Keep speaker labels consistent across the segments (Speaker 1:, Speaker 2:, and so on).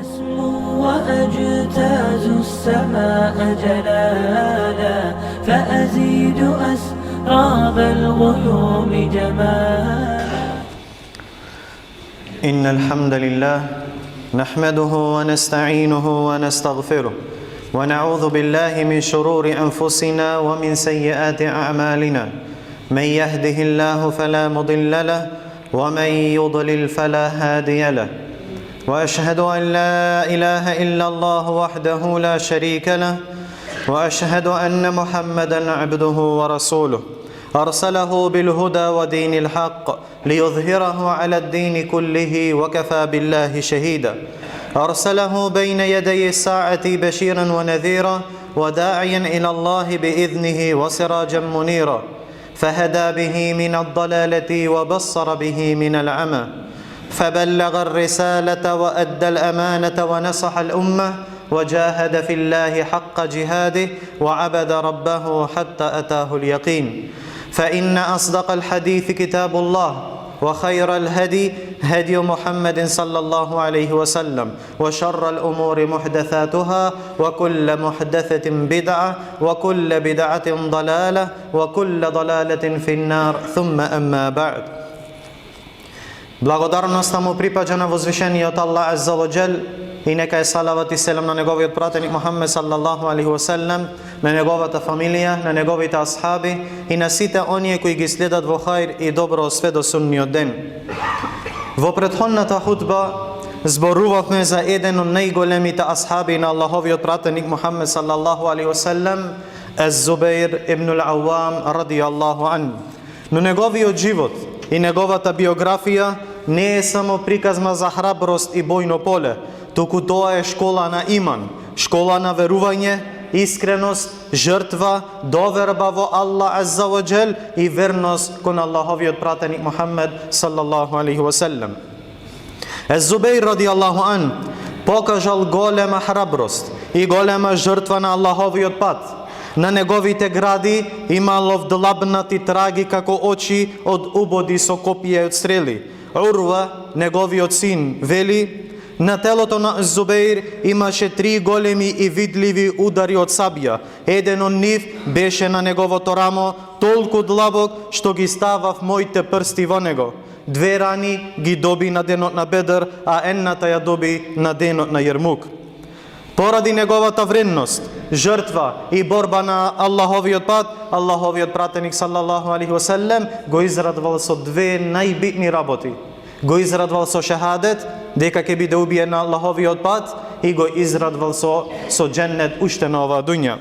Speaker 1: أسمو وأجتاز السماء جلالا فأزيد أسراب الغيوم جمالا.
Speaker 2: إن الحمد لله نحمده ونستعينه ونستغفره ونعوذ بالله من شرور أنفسنا ومن سيئات أعمالنا. من يهده الله فلا مضل له ومن يضلل فلا هادي له. وأشهد أن لا إله إلا الله وحده لا شريك له وأشهد أن محمدا عبده ورسوله أرسله بالهدى ودين الحق ليظهره على الدين كله وكفى بالله شهيدا. أرسله بين يدي الساعة بشيرا ونذيرا وداعيا إلى الله بإذنه وسراجا منيرا فهدى به من الضلالة وبصر به من العمى فبلغ الرسالة وأدى الأمانة ونصح الأمة وجاهد في الله حق جهاده وعبد ربه حتى أتاه اليقين. فإن أصدق الحديث كتاب الله وخير الهدي هدي محمد صلى الله عليه وسلم وشر الأمور محدثاتها وكل محدثة بدعة وكل بدعة ضلالة وكل ضلالة في النار ثم أما بعد. Благодарноста му припаѓа на возвишениот Аллах Азза ва Џел и нека е салават и селам на неговиот пратеник Мухаммед саллаллаху алейхи ва селем, на неговата фамилија, на неговите асхаби и на сите оние кои ги следат во хајр и добро све до судниот ден. Во претходната хутба зборувавме за еден од најголемите асхаби на Аллаховиот пратеник Мухаммед саллаллаху алейхи ва селем, Az-Zubair ibn al-Awwam радијаллаху ан. Но неговиот живот и неговата биографија не е само приказна за храброст и бојно поле, туку тоа е школа на иман, школа на верување, искреност, жртва, доверба во Аллах Азза ва Џел и верност кон Аллаховиот пратеник Мухаммед саллаллаху алейхи ва селем. Az-Zubair радијаллаху ан покажал голема храброст и голема жртва на Аллаховиот пат. На неговите гради имало вдлабнати траги како очи од убоди со копија од стрели. Урва, неговиот син, вели, на телото на Az-Zubair имаше 3 големи и видливи удари од сабја. Еден од нив беше на неговото рамо, толку длабок што ги ставав моите прсти во него. 2 рани ги доби на денот на Бедр, а едната ја доби на денот на Јермук. Поради неговата вредност, жртва и борба на Аллаховиот пат, Аллаховиот пратеник саллаллаху алейхи ва селем го израдвал со 2 најбитни работи. Го израдвал со шахадет, дека ќе биде убиен на Аллаховиот пат, и го израдвал со дженнет уште на оваа дуња.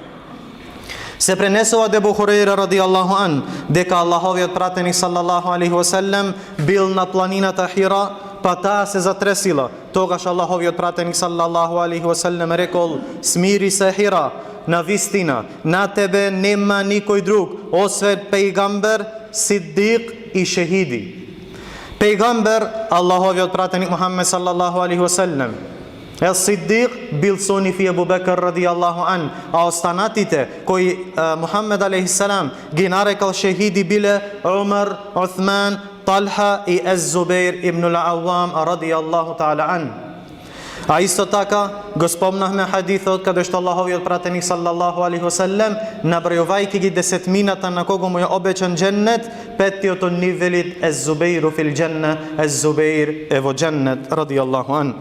Speaker 2: Се пренесува од Ебу Хурейра радијаллаху ан дека Аллаховиот пратеник саллаллаху алейхи ва селем бил на планината Хира, па таа се затресила. Тогаш Аллаховиот пратеник саллаллаху алейхи ва селем рекол: смири се Хира, навистина на тебе нема никој друг освен пејгамбер, сиддик и шехиди. Пејгамбер Аллаховиот пратеник Мухаммед саллаллаху алейхи ва селем. Сиддик бил со нив и Абу Бекр радијаллаху ан, а останатите кои Мухаммед алейхи салам ги нарекал шехиди биле Умар, Уthman, Талха и Az-Zubair ibn al-Awwam радијаллаху таала ан. А исто така го спомнахме хадисот каде што Аллаховиот пратеник саллаллаху алейхи ва селем, набројувајќи ги 10 на кого му е обечен дженнет, 5-тиот од нив велит Az-Zubairu fil џенне, Az-Zubair е во дженнет радијаллаху ан.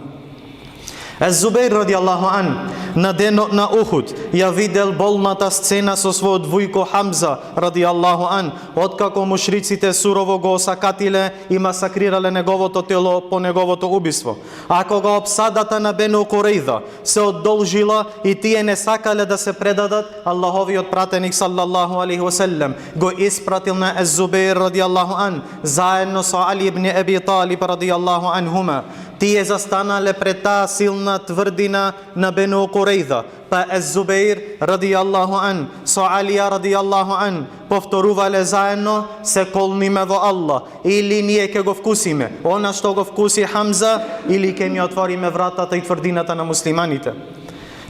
Speaker 2: Az-Zubair радијаллаху ан на денот на Ухуд ја видел болната сцена со својот вујко Хамза радијаллаху ан, откако мушриците сурово го осакатиле и масакрирале неговото тело по неговото убиство. А кога обсадата на Бену Курейза се одолжила и тие не сакале да се предадат, Аллаховиот пратеник саллаллаху алейхи ва селем го испратил на Az-Zubair радијаллаху ан заедно со Али ибн Аби Талиб радијаллаху анхума. Тие застанале пред таа силна тврдина на Бену Курейза, па Az-Zubair радијаллаху ан со Алија радијаллаху ан повторувале заедно: се колниме во Аллах, или ние ќе го вкусиме она што го вкуси Хамза, или ќе ми отвориме вратата и тврдината на муслиманите.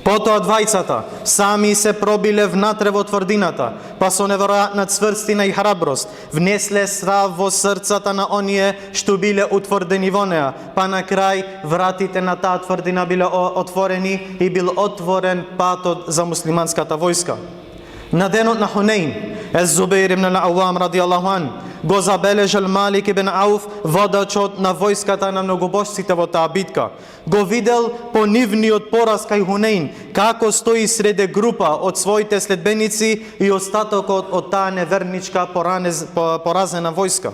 Speaker 2: Потоа двајцата сами се пробиле внатре во тврдината, па со неверојатна цврстина и храброст внесле страв во срцата на оние што биле утврдени во неа, па на крај вратите на таа тврдина биле отворени и бил отворен патот за муслиманската војска. На денот на Хунейн, Ез-Зубеир ибн ал-Авам радијаллаху ан го забележал Малик ибн Ауф, водачот на војската на многобожците во таа битка. Го видел по нивниот пораз кај Хунейн, како стои среде група од своите следбеници и остатокот од таа неверничка поразена војска.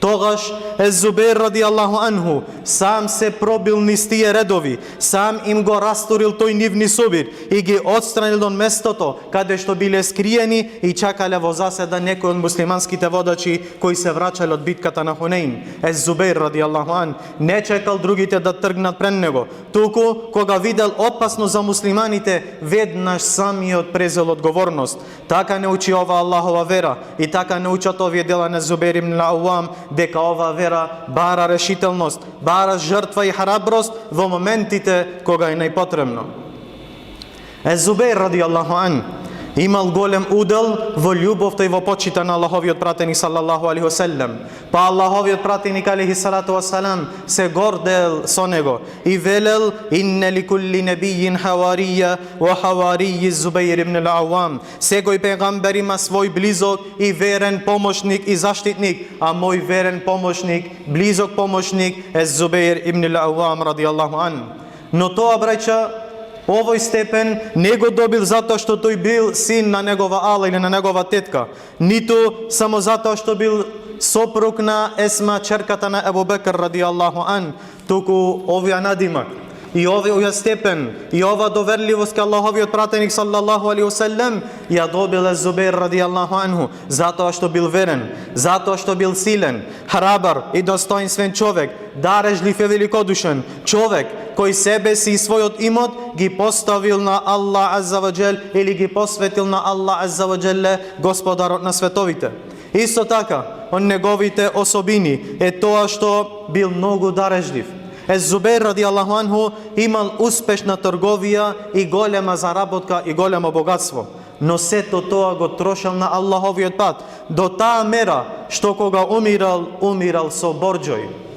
Speaker 2: Тогаш Ез-Зубеир радијаллаху анху сам се пробил низ тие редови, сам им го растурил тој нивни собир и ги отстранил од местото каде што биле скриени и чакале во заседа некои од муслиманските водачи кои се враќале од битката на Хунейн. Ез-Зубеир радијаллаху ан не чекал другите да тргнат пред него, туку кога видел опасно за муслиманите, веднаш самиот презел одговорност. Така не учи ова Аллахова вера и така не учат овие дела на Зубеир ибн ал-Авам, дека ова вера бара решителност, бара жртва и храброст во моментите кога е најпотребно. Ез-Зубеир радијаллаху ан имал голем удел во љубовта и во почита на Аллаховиот пратеник салаллаху алейхи ва селем. Па Аллаховиот пратеник алейхи салату ва салам се гордел со него и велел: инне ли кулли небијин хаварија ва хаварији Зубеир ибн ал-Авам. Секој пегамбер има свој близок и верен помошник и заштитник, а мој верен помошник, близок помошник е Зубеир ибн ал-Авам радијаллаху ан. Но тоа, браќа, овој степен не го добил затоа што тој бил син на негова ала или на негова тетка, ниту само затоа што бил сопруг на Есма, черката на Ебу Бекр радијаллаху ан, туку овој надимак и овој степен и ова доверливост кај Аллаховиот пратеник саллаллаху алейхи ва селем ја добил Ез-Зубеир радијаллаху анху затоа што бил верен, затоа што бил силен, храбар и достоинствен човек, дарежлив и великодушен човек кој себе си и својот имот ги поставил на Аллах азза ва џел или ги посветил на Аллах азза ва џелле, господарот на световите. Исто така, од неговите особини е тоа што бил многу дарежлив. Ез-Зубеир радијаллаху анху имал успешна трговија и голема заработка и големо богатство, но сето тоа го трошал на Аллаховиот пат, до таа мера што кога умирал со борџој.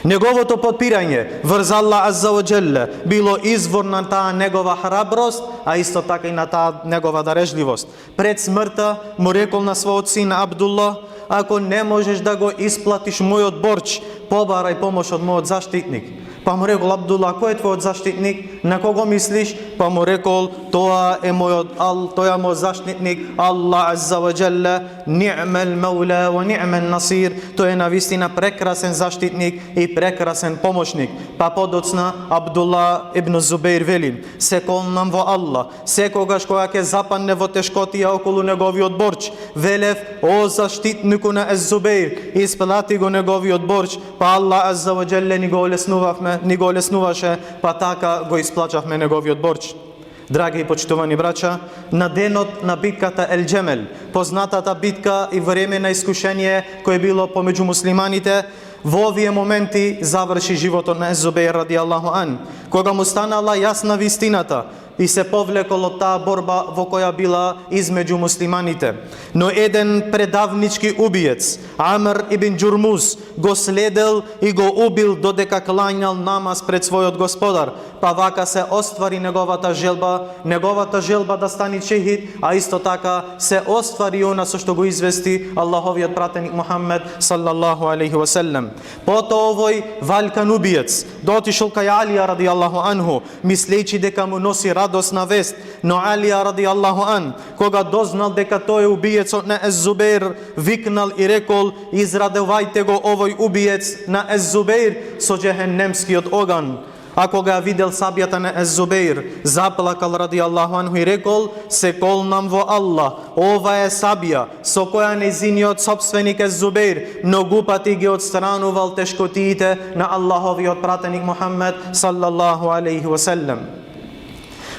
Speaker 2: Неговото подпирање врз Аллах азза ва џелле било извор на таа негова храброст, а исто така и на таа негова дарежливост. Пред смртта му рекол на својот син Абдулла: ако не можеш да го исплатиш мојот борч, побарај помош од мојот заштитник. Па му рекол Абдулла: кој е твојот заштитник? На кого мислиш? Па му рекол: тоа е мојот заштитник, Аллах азза ва џелле, ни'мел маула ва ни'мел насир. Тој е навистина прекрасен заштитник и прекрасен помошник. Па подоцна Абдулла ибн Зубеир вели: се колнам во Аллах, секогаш кога ќе западне во тешкотија околу неговиот борч, велев: о заштитнику на Ез-Зубеир, исплати го неговиот борч, па Аллах азза ва џелле ни го олеснуваше, па така го исплачавме неговиот борч. Драги и почитувани браќа, на денот на битката Ел Џемел, познатата битка и време на искушение кое било помеѓу муслиманите, во овие моменти заврши животот на Ез-Зубеир радијаллаху ан, кога му станала јасна вистината и се повлекол од таа борба во која била измеѓу муслиманите. Но еден предавнички убиец, Амр ибн Џурмуз, го следел и го убил додека клањал намаз пред својот господар, па вака се оствари неговата желба да стане шехид, а исто така се оствари она со што го извести Аллаховиот пратеник Мухаммед саллаллаху алейхи ва селем. Потоа овој валкан убиец дотишол кај Алија радијаллаху анху, мислејќи дека му носи радосна вест, но Алија радијаллаху ан, кога дознал дека тој е убиецот на Ез-Зубеир, викнал и рекол: израдувајте го овој убиец на Ез-Зубеир со џехеннемскиот оган. А кога видел сабијата на Ез-Зубеир, заплакал радијаллаху анху и рекол: се колнам во Аллах, ова е сабија со која нејзиниот собственик Ез-Зубеир многу пати ги отстранувал тешкотиите на Аллаховиот пратеник Мухаммед саллаллаху алейхи ва селем.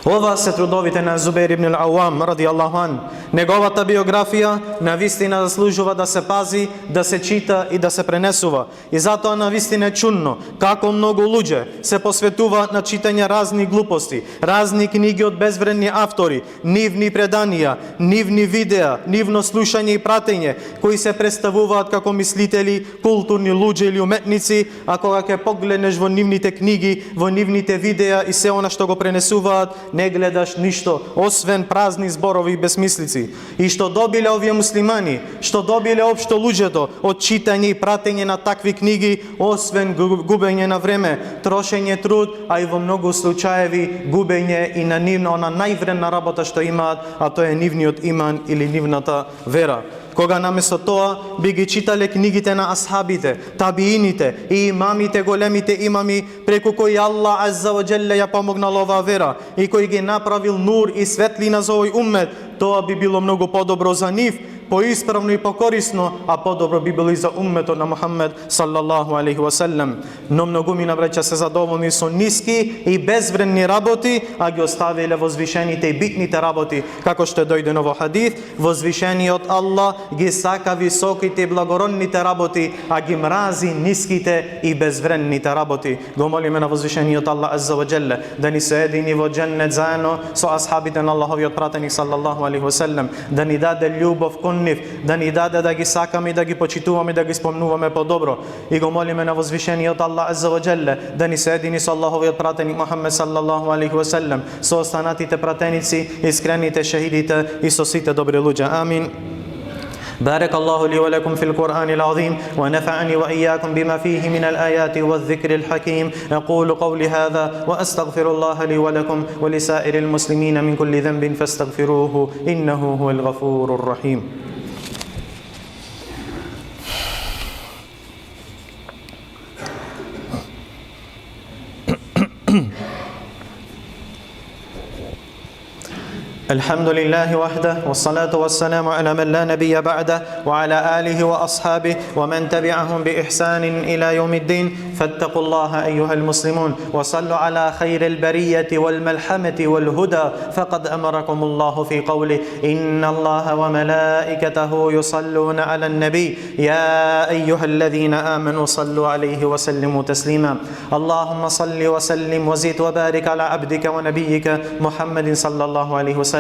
Speaker 2: Ова се трудовите на Зубейр ибн ал-Ауам радијаллаху ан. Неговата биографија навистина заслужува да се пази, да се чита и да се пренесува. И затоа навистина е чудно како многу луѓе се посветуваат на читање разни глупости, разни книги од безвредни автори, нивни преданија, нивни видеа, нивно слушање и пратење, кои се представуваат како мислители, културни луѓе или уметници, а кога ќе погледнеш во нивните книги, во нивните видеа и се она што го пренесуваат, не гледаш ништо, освен празни зборови и безмислици. И што добиле овие муслимани, што добиле општо луѓето од читање и пратење на такви книги, освен губење на време, трошење труд, а и во многу случаеви губење и на нивна највредна работа што имаат, а тоа е нивниот иман или нивната вера. Кога наместо тоа би ги читале книгите на асхабите, табиините и имамите, големите имами, преку кои Аллах Азза ва Джелле ја помогнал оваа вера и кој ги направил нур и светлина за овој уммет, тоа би било многу подобро за нив, поисправно и покорисно, а подобро би било и за умметот на Мухаммед саллаллаху алейхи ва селлем. Но многумина браќа се задоволни со ниски и безвредни работи, а ги оставиле возвишените и битните работи, како што е дојдено во хадис, возвишениот Аллах ги сака високите и благородните работи, а ги мрази ниските и безвредните работи. Го молиме на возвишениот Аллах Азза ва Джелле да ни се едини во џеннет заедно со асхабите на Аллаховиот пратеник саллаллаху алейхи ва селлем, да ни даде љубов кон нив, да ни даде да ги сакаме и да ги почитуваме, да ги спомнуваме подобро. И го молиме на возвишениот Аллах Азза ва Джелле да ни се едини со Аллаховиот пратеник Мухаммед саллаллаху алейхи ва селлем, со останатите пратеници, искрените шехидите и со сите добри луѓе. Амин. بارك الله لي ولكم في القرآن العظيم ونفعني وإياكم بما فيه من الآيات والذكر الحكيم. أقول قولي هذا وأستغفر الله لي ولكم ولسائر المسلمين من كل ذنب فاستغفروه إنه هو الغفور الرحيم. الحمد لله وحده والصلاة والسلام على من لا نبي بعده وعلى آله وأصحابه ومن تبعهم بإحسان إلى يوم الدين. فاتقوا الله أيها المسلمون وصلوا على خير البرية والملحمة والهدى، فقد أمركم الله في قوله إن الله وملائكته يصلون على النبي يا أيها الذين آمنوا صلوا عليه وسلموا تسليما. اللهم صل وسلم وزد وبارك على عبدك ونبيك محمد صلى الله عليه وسلم.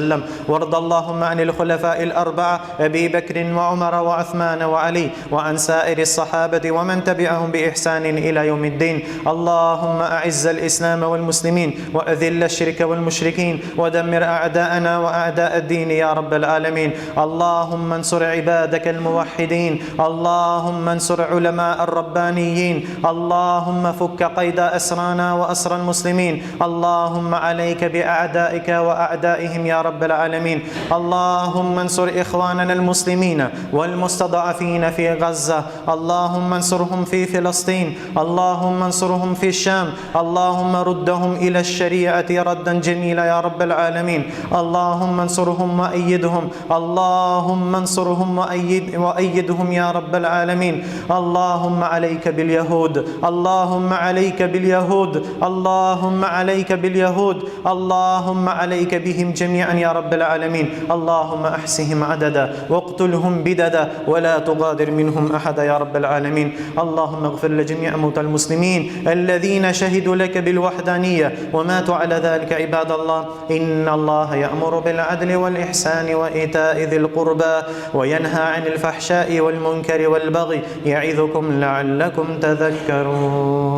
Speaker 2: وارض اللهم عن الخلفاء الأربعة أبي بكر وعمر وعثمان وعلي وعن سائر الصحابة ومن تبعهم بإحسان إلى يوم الدين. اللهم أعز الإسلام والمسلمين وأذل الشرك والمشركين ودمر أعداءنا وأعداء الدين يا رب العالمين. اللهم انصر عبادك الموحدين، اللهم انصر علماء الربانيين، اللهم فك قيد أسرانا وأسر المسلمين. اللهم عليك بأعدائك وأعدائهم يا رب العالمين. اللهم انصر إخواننا المسلمين والمستضعفين في غزة، اللهم انصرهم في فلسطين، اللهم انصرهم في الشام، اللهم ردهم إلى الشريعة ردا جميلا يا رب العالمين. اللهم انصرهم وأيدهم، اللهم انصرهم وأيدهم يا رب العالمين. اللهم عليك باليهود، اللهم عليك باليهود، اللهم عليك باليهود، اللهم عليك بهم جميعا يا رب العالمين. اللهم أحصهم عددا واقتلهم بددا ولا تغادر منهم أحدا يا رب العالمين. اللهم اغفر لجميع موتى المسلمين الذين شهدوا لك بالوحدانية وماتوا على ذلك. عباد الله، إن الله يأمر بالعدل والإحسان وإيتاء ذي القربى وينهى عن الفحشاء والمنكر والبغي يعظكم لعلكم تذكرون.